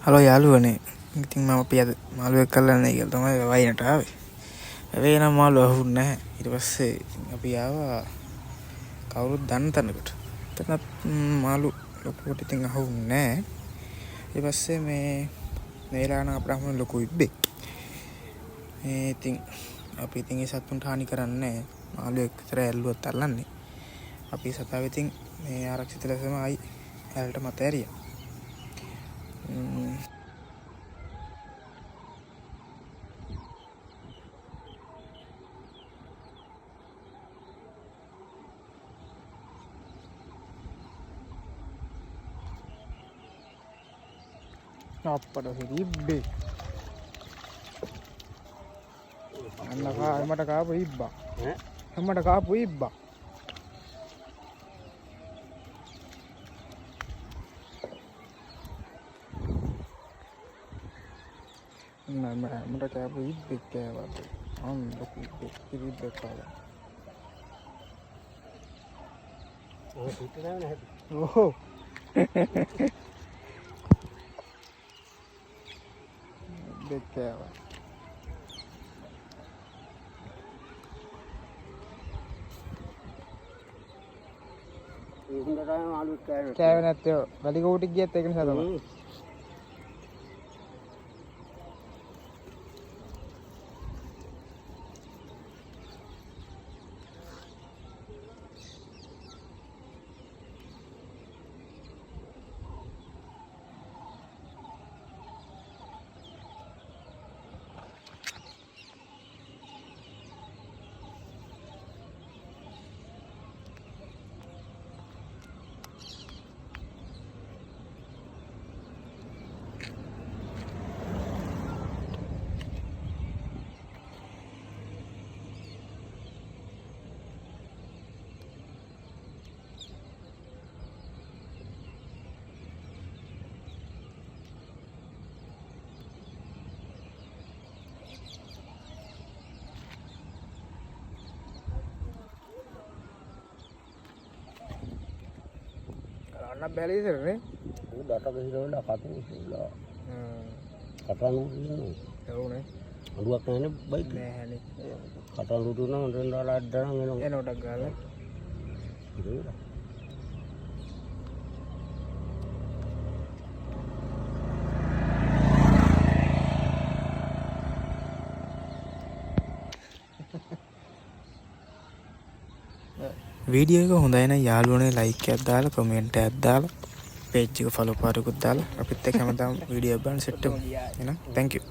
Hello යාළුවනේ. ඉතින් මම අපි අද මාළුවෙක් කල්ලන්නේ කියලා තමයි වයින්ට ආවේ. හැබැයි නම් මාළුව අහුන්නේ නැහැ. ඊට පස්සේ අපි ආවා කවුරුත් දන්න තැනකට. එතනත් මාළු ලොකුවට ඉතින් අහුන්නේ නැහැ. ඊට පස්සේ මේ වෙලාවන අපරාම ලොකු ඉබ්බෙක්. ඉතින් අපි ඉතින් ඒ සතුන්ට හානි කරන්නේ නැහැ. මාළුවෙක් විතර ඇල්ලුවත් අල්ලන්නේ. අපි සතාව ඉතින් මේ ආරක්ෂිත ලෙසම ආයි හැලට මත ඇරියා. අප්පට ඉබ්බේ අන්න එමට කාපු ඉබ්බා එමට කාපු ඉබ්බා මට කෑපු ඉබ්බෙක් කෑවත් අන්න ලොකු ඉබ්බෙක් කාලා ඕහෝ ඉබ්බෙක් කෑවා කෑවේ නැත්තේ වැලිකෝටික් ගියත් ඒක නිසා තමයි අන්න බැලී ඉතරනේ ඩට ගහිරවල කටු ඉස්සලා කටවල එවුනේ අඩුවක් නැහැ බයික් නෑනේ කටවල දුන්නා හොඳට දාලා අද්දන එනෝටක් ගාලා ඉතින් වීඩියෝ එක හොඳයි නම් යාළුවනේ ලයික් එකක් දාලා කමෙන්ට් එකක් දාලා පේජ් එක ෆලෝ පාරකුත් දාලා අපිත් එක්ක හැමදාම වීඩියෝ බලන්න සෙට් වෙමු එහෙනම් thank you